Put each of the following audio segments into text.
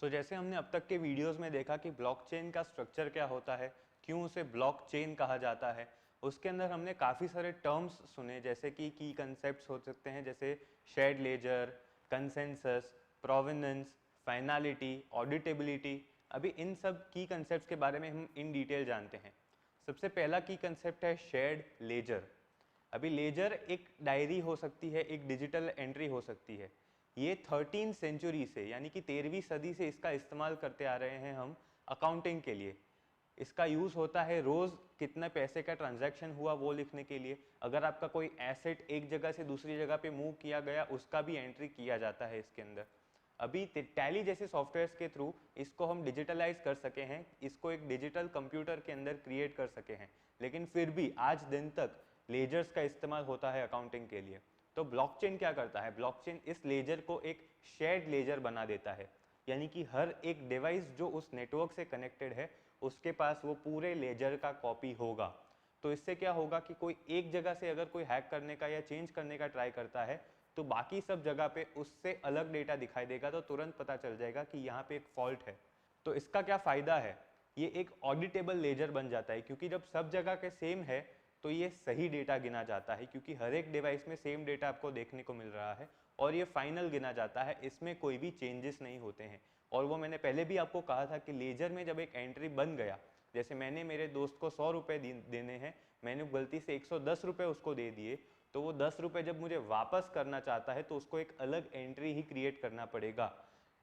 जैसे हमने अब तक के वीडियोस में देखा कि ब्लॉकचेन का स्ट्रक्चर क्या होता है, क्यों उसे ब्लॉकचेन कहा जाता है, उसके अंदर हमने काफ़ी सारे टर्म्स सुने, जैसे कि की कंसेप्ट्स हो सकते हैं जैसे शेयर्ड लेजर, कंसेंसस, प्रोवेनेंस, फाइनलिटी, ऑडिटेबिलिटी। अभी इन सब की कंसेप्ट्स के बारे में हम इन डिटेल जानते हैं। सबसे पहला की कंसेप्ट है शेयर्ड लेजर। अभी लेजर एक डायरी हो सकती है, एक डिजिटल एंट्री हो सकती है। ये 13 सेंचुरी से यानी कि 13वीं सदी से इसका इस्तेमाल करते आ रहे हैं हम अकाउंटिंग के लिए। इसका यूज़ होता है रोज़ कितने पैसे का ट्रांजैक्शन हुआ वो लिखने के लिए। अगर आपका कोई एसेट एक जगह से दूसरी जगह पे मूव किया गया उसका भी एंट्री किया जाता है इसके अंदर। अभी टैली जैसे सॉफ्टवेयर्स के थ्रू इसको हम डिजिटलाइज कर सके हैं, इसको एक डिजिटल कंप्यूटर के अंदर क्रिएट कर सके हैं, लेकिन फिर भी आज दिन तक लेजर्स का इस्तेमाल होता है अकाउंटिंग के लिए। तो ब्लॉकचेन क्या करता है, ब्लॉकचेन इस लेजर को एक शेयर्ड लेजर बना देता है, यानी कि हर एक डिवाइस जो उस नेटवर्क से कनेक्टेड है उसके पास वो पूरे लेजर का कॉपी होगा। तो इससे क्या होगा कि कोई एक जगह से अगर कोई हैक करने का या चेंज करने का ट्राई करता है तो बाकी सब जगह पे उससे अलग डेटा दिखाई देगा, तो तुरंत पता चल जाएगा कि यहाँ पे एक फॉल्ट है। तो इसका क्या फायदा है, ये एक ऑडिटेबल लेजर बन जाता है, क्योंकि जब सब जगह के सेम है तो ये सही डेटा गिना जाता है, क्योंकि हर एक डिवाइस में सेम डेटा आपको देखने को मिल रहा है और ये फाइनल गिना जाता है, इसमें कोई भी चेंजेस नहीं होते हैं। और वो मैंने पहले भी आपको कहा था कि लेजर में जब एक एंट्री बन गया, जैसे मैंने मेरे दोस्त को 100 रुपये देने हैं, मैंने गलती से 110 रुपये उसको दे दिए, तो वो 10 रुपये जब मुझे वापस करना चाहता है तो उसको एक अलग एंट्री ही क्रिएट करना पड़ेगा।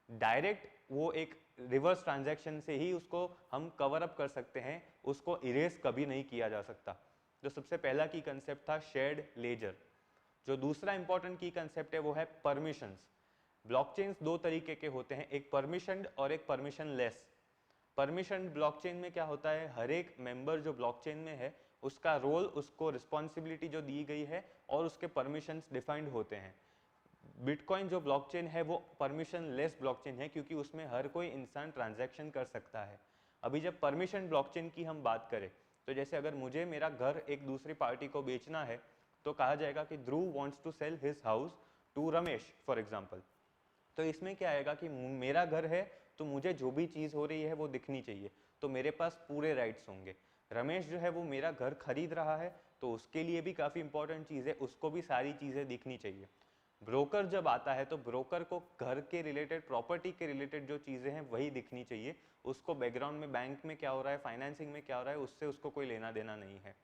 डायरेक्ट वो एक रिवर्स ट्रांजैक्शन से ही उसको हम कवर अप कर सकते हैं, उसको इरेज कभी नहीं किया जा सकता। जो सबसे पहला की कंसेप्ट था शेयर्ड लेजर। जो दूसरा इंपॉर्टेंट की कंसेप्ट है वो है परमिशंस। ब्लॉकचेन्स दो तरीके के होते हैं, एक परमिशनड और एक परमिशन लेस। परमिशन ब्लॉकचेन में क्या होता है, हर एक मेंबर जो ब्लॉकचेन में है उसका रोल, उसको रिस्पॉन्सिबिलिटी जो दी गई है और उसके परमिशंस डिफाइंड होते हैं। बिटकॉइन जो ब्लॉकचेन है वो परमिशन लेस ब्लॉकचेन है, क्योंकि उसमें हर कोई इंसान ट्रांजैक्शन कर सकता है। अभी जब परमिशन ब्लॉकचेन की हम बात करें तो जैसे अगर मुझे मेरा घर एक दूसरी पार्टी को बेचना है तो कहा जाएगा कि Dhruv wants to sell his house to Ramesh for example. तो इसमें क्या आएगा कि मेरा घर है तो मुझे जो भी चीज़ हो रही है वो दिखनी चाहिए, तो मेरे पास पूरे राइट्स होंगे। रमेश जो है वो मेरा घर खरीद रहा है तो उसके लिए भी काफ़ी इंपॉर्टेंट चीज़ है, उसको भी सारी चीज़ें दिखनी चाहिए। ब्रोकर जब आता है तो ब्रोकर को घर के रिलेटेड, प्रॉपर्टी के रिलेटेड जो चीज़ें हैं वही दिखनी चाहिए, उसको बैकग्राउंड में बैंक में क्या हो रहा है, फाइनेंसिंग में क्या हो रहा है, उससे उसको कोई लेना देना नहीं है।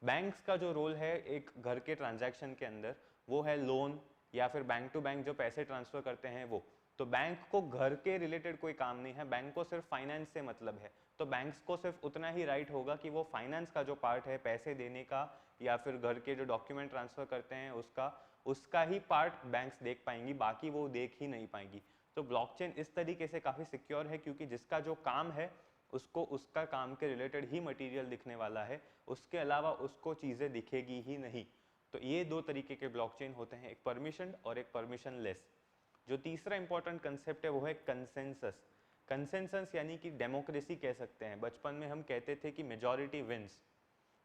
बैंक्स का जो रोल है एक घर के ट्रांजैक्शन के अंदर वो है लोन या फिर बैंक टू बैंक जो पैसे ट्रांसफर करते हैं वो। तो बैंक को घर के रिलेटेड कोई काम नहीं है, बैंक को सिर्फ फाइनेंस से मतलब है। तो बैंक्स को सिर्फ उतना ही राइट होगा कि वो फाइनेंस का जो पार्ट है पैसे देने का या फिर घर के जो डॉक्यूमेंट ट्रांसफर करते हैं उसका ही पार्ट बैंक्स देख पाएंगी, बाकी वो देख ही नहीं पाएंगी। तो ब्लॉकचेन इस तरीके से काफ़ी सिक्योर है, क्योंकि जिसका जो काम है उसको उसका काम के रिलेटेड ही मटेरियल दिखने वाला है, उसके अलावा उसको चीज़ें दिखेगी ही नहीं। तो ये दो तरीके के ब्लॉकचेन होते हैं, एक परमिशन और एक परमिशन लेस। जो तीसरा इंपॉर्टेंट कंसेप्ट है वो है कंसेंसस। कंसेंसस यानी कि डेमोक्रेसी कह सकते हैं। बचपन में हम कहते थे कि मेजॉरिटी विंस।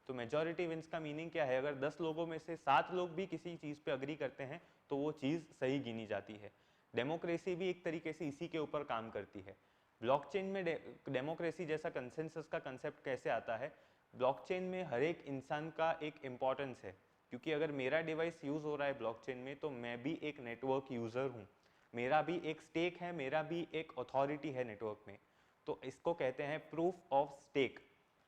तो मेजॉरिटी विंस का मीनिंग क्या है, अगर 10 लोगों में से 7 लोग भी किसी चीज़ पे अग्री करते हैं तो वो चीज़ सही गिनी जाती है। डेमोक्रेसी भी एक तरीके से इसी के ऊपर काम करती है। ब्लॉकचेन में डेमोक्रेसी जैसा कंसेंसस का कंसेप्ट कैसे आता है, ब्लॉकचेन में हर एक इंसान का एक इम्पॉर्टेंस है, क्योंकि अगर मेरा डिवाइस यूज़ हो रहा है ब्लॉकचेन में तो मैं भी एक नेटवर्क यूज़र हूँ, मेरा भी एक स्टेक है, मेरा भी एक अथॉरिटी है नेटवर्क में। तो इसको कहते हैं प्रूफ ऑफ स्टेक।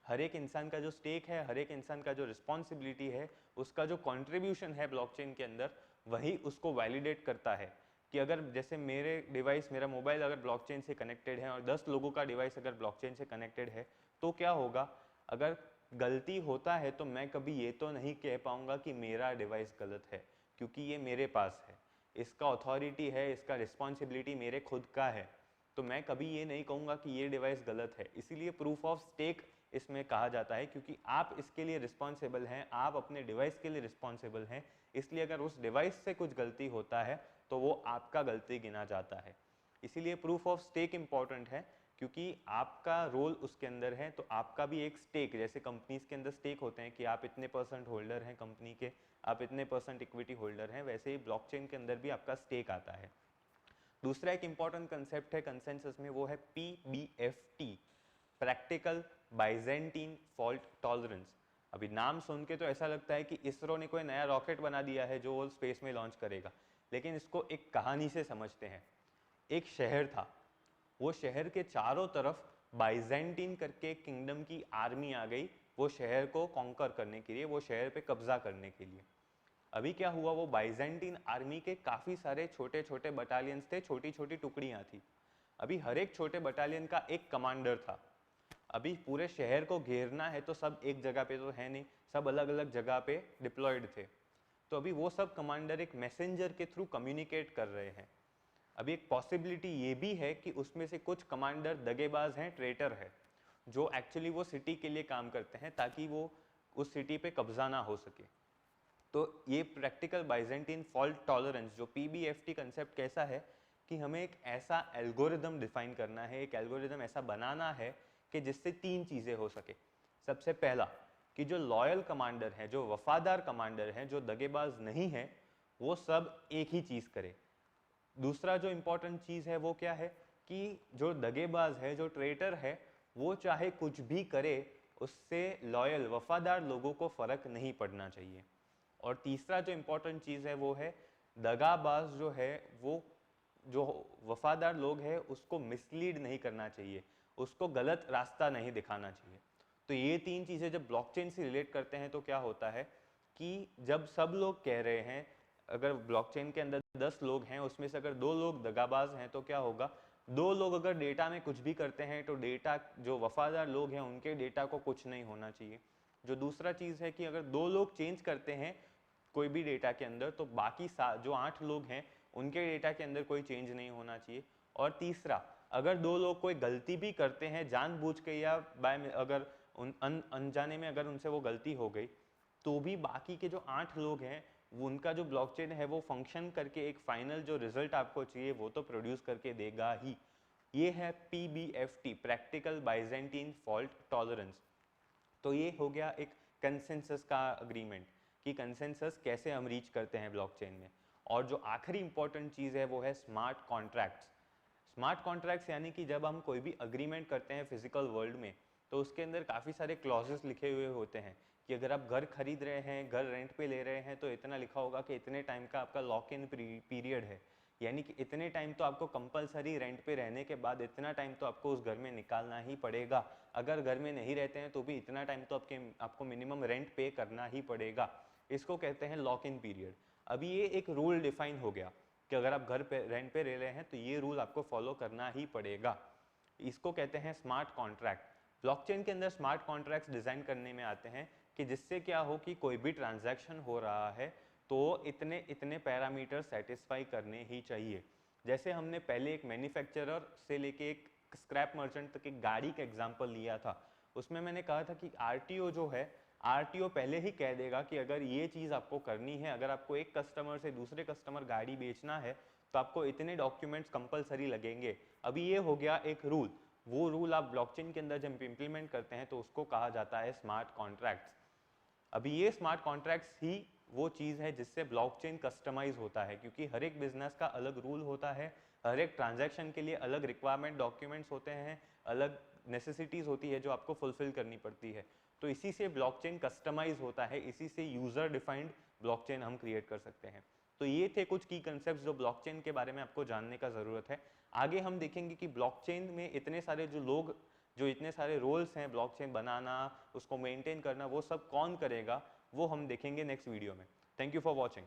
हर एक इंसान का जो स्टेक है, हर एक इंसान का जो रिस्पॉन्सिबिलिटी है, उसका जो कंट्रीब्यूशन है ब्लॉकचेन के अंदर, वही उसको वैलिडेट करता है। कि अगर जैसे मेरे डिवाइस, मेरा मोबाइल अगर ब्लॉकचेन से कनेक्टेड है और 10 लोगों का डिवाइस अगर ब्लॉकचेन से कनेक्टेड है तो क्या होगा, अगर गलती होता है तो मैं कभी ये तो नहीं कह पाऊंगा कि मेरा डिवाइस गलत है, क्योंकि ये मेरे पास है, इसका अथॉरिटी है, इसका रिस्पॉन्सिबिलिटी मेरे खुद का है। तो मैं कभी ये नहीं कहूँगा कि ये डिवाइस गलत है। इसीलिए प्रूफ ऑफ स्टेक इसमें कहा जाता है, क्योंकि आप इसके लिए रिस्पॉन्सिबल हैं, आप अपने डिवाइस के लिए रिस्पॉन्सिबल हैं। इसलिए अगर उस डिवाइस से कुछ गलती होता है तो वो आपका गलती गिना जाता है। इसीलिए प्रूफ ऑफ स्टेक इंपॉर्टेंट है, क्योंकि आपका रोल उसके अंदर है। तो आपका भी एक स्टेक, जैसे कंपनीज के अंदर स्टेक होते हैं कि आप इतने % होल्डर हैं कंपनी के, आप इतने % इक्विटी होल्डर हैं, वैसे ही ब्लॉकचेन के अंदर भी आपका स्टेक आता है। दूसरा एक इंपॉर्टेंट कंसेप्ट है कंसेंसस में, वो है PBFT, practical Byzantine fault tolerance. अभी नाम सुन के तो ऐसा लगता है कि इसरो ने कोई नया रॉकेट बना दिया है जो वो स्पेस में लॉन्च करेगा, लेकिन इसको एक कहानी से समझते हैं। एक शहर था, वो शहर के चारों तरफ बाइजेंटीन करके किंगडम की आर्मी आ गई वो शहर को कॉन्कर करने के लिए, वो शहर पे कब्जा करने के लिए। अभी क्या हुआ, वो बाइजेंटीन आर्मी के काफी सारे छोटे छोटे बटालियंस थे, छोटी छोटी टुकड़ियां थी। अभी हर एक छोटे बटालियन का एक कमांडर था। अभी पूरे शहर को घेरना है तो सब एक जगह पे तो है नहीं, सब अलग अलग जगह पे डिप्लॉयड थे। तो अभी वो सब कमांडर एक मैसेंजर के थ्रू कम्युनिकेट कर रहे हैं। अभी एक पॉसिबिलिटी ये भी है कि उसमें से कुछ कमांडर दगेबाज हैं, ट्रेटर है, जो एक्चुअली वो सिटी के लिए काम करते हैं ताकि वो उस सिटी पे कब्जा ना हो सके। तो ये प्रैक्टिकल बाइजेंटीन फॉल्ट टॉलरेंस जो PBFT कंसेप्ट कैसा है कि हमें एक ऐसा एल्गोरिदम डिफाइन करना है, एक एल्गोरिदम ऐसा बनाना है कि जिससे तीन चीज़ें हो सके। सबसे पहला कि जो लॉयल कमांडर हैं, जो वफादार कमांडर हैं, जो दगेबाज नहीं है, वो सब एक ही चीज़ करे। दूसरा जो इंपॉर्टेंट चीज़ है वो क्या है कि जो दगेबाज है, जो ट्रेटर है, वो चाहे कुछ भी करे, उससे लॉयल वफादार लोगों को फर्क नहीं पड़ना चाहिए। और तीसरा जो इंपॉर्टेंट चीज़ है वो है दगाबाज जो है, वो जो वफादार लोग हैं उसको मिसलीड नहीं करना चाहिए, उसको गलत रास्ता नहीं दिखाना चाहिए। तो ये तीन चीज़ें जब ब्लॉकचेन से रिलेट करते हैं तो क्या होता है कि जब सब लोग कह रहे हैं, अगर ब्लॉकचेन के अंदर 10 लोग हैं, उसमें से अगर 2 लोग दगाबाज हैं तो क्या होगा, 2 लोग अगर डेटा में कुछ भी करते हैं तो डेटा, जो वफादार लोग हैं उनके डेटा को कुछ नहीं होना चाहिए। जो दूसरा चीज़ है कि अगर 2 लोग चेंज करते हैं कोई भी डेटा के अंदर तो बाकी जो 8 लोग हैं उनके डेटा के अंदर कोई चेंज नहीं होना चाहिए। और तीसरा, अगर 2 लोग कोई गलती भी करते हैं जानबूझ के या बाय, अगर अनजाने में अगर उनसे वो गलती हो गई, तो भी बाकी के जो 8 लोग हैं उनका जो ब्लॉकचेन है वो फंक्शन करके एक फाइनल जो रिजल्ट आपको चाहिए वो तो प्रोड्यूस करके देगा ही। ये है PBFT, practical Byzantine fault tolerance. तो ये हो गया एक कंसेंसस का अग्रीमेंट कि कंसेंसस कैसे हम रीच करते हैं ब्लॉकचेन में। और जो आखिरी इंपॉर्टेंट चीज़ है वो है स्मार्ट कॉन्ट्रैक्ट्स। स्मार्ट कॉन्ट्रैक्ट्स यानी कि जब हम कोई भी अग्रीमेंट करते हैं फिजिकल वर्ल्ड में तो उसके अंदर काफ़ी सारे क्लॉजेस लिखे हुए होते हैं कि अगर आप घर खरीद रहे हैं, घर रेंट पे ले रहे हैं, तो इतना लिखा होगा कि इतने टाइम का आपका लॉक इन पीरियड है, यानी कि इतने टाइम तो आपको कंपलसरी रेंट पे रहने के बाद इतना टाइम तो आपको उस घर में निकालना ही पड़ेगा। अगर घर में नहीं रहते हैं तो भी इतना टाइम तो आपको मिनिमम रेंट पे करना ही पड़ेगा। इसको कहते हैं लॉक इन पीरियड। अभी ये एक रूल डिफाइन हो गया कि अगर आप घर पे रेंट पे रह रहे हैं तो ये रूल आपको फॉलो करना ही पड़ेगा। इसको कहते हैं स्मार्ट कॉन्ट्रैक्ट। ब्लॉकचेन के अंदर स्मार्ट कॉन्ट्रैक्ट्स डिजाइन करने में आते हैं कि जिससे क्या हो कि कोई भी ट्रांजैक्शन हो रहा है तो इतने इतने पैरामीटर सेटिस्फाई करने ही चाहिए। जैसे हमने पहले एक मैन्युफैक्चरर से लेके एक स्क्रैप मर्चेंट तक एक गाड़ी का एग्जांपल लिया था, उसमें मैंने कहा था कि आरटीओ जो है, आरटीओ पहले ही कह देगा कि अगर ये चीज़ आपको करनी है, अगर आपको एक कस्टमर से दूसरे कस्टमर गाड़ी बेचना है तो आपको इतने डॉक्यूमेंट्स कंपलसरी लगेंगे। अभी ये हो गया एक रूल, वो रूल आप ब्लॉकचेन के अंदर जब इंप्लीमेंट करते हैं तो उसको कहा जाता है स्मार्ट कॉन्ट्रैक्ट्स। अभी ये स्मार्ट कॉन्ट्रैक्ट्स ही वो चीज़ है जिससे ब्लॉकचेन कस्टमाइज होता है, क्योंकि हर एक बिजनेस का अलग रूल होता है, हर एक ट्रांजैक्शन के लिए अलग रिक्वायरमेंट डॉक्यूमेंट्स होते हैं, अलग नेसेसिटीज़ होती है जो आपको फुलफिल करनी पड़ती है। तो इसी से ब्लॉकचेन कस्टमाइज होता है, इसी से यूज़र डिफाइंड ब्लॉकचेन हम क्रिएट कर सकते हैं। तो ये थे कुछ की कंसेप्ट जो ब्लॉकचेन के बारे में आपको जानने का ज़रूरत है। आगे हम देखेंगे कि ब्लॉकचेन में इतने सारे जो लोग, जो इतने सारे रोल्स हैं ब्लॉकचेन बनाना, उसको मेंटेन करना, वो सब कौन करेगा, वो हम देखेंगे नेक्स्ट वीडियो में। Thank you for watching.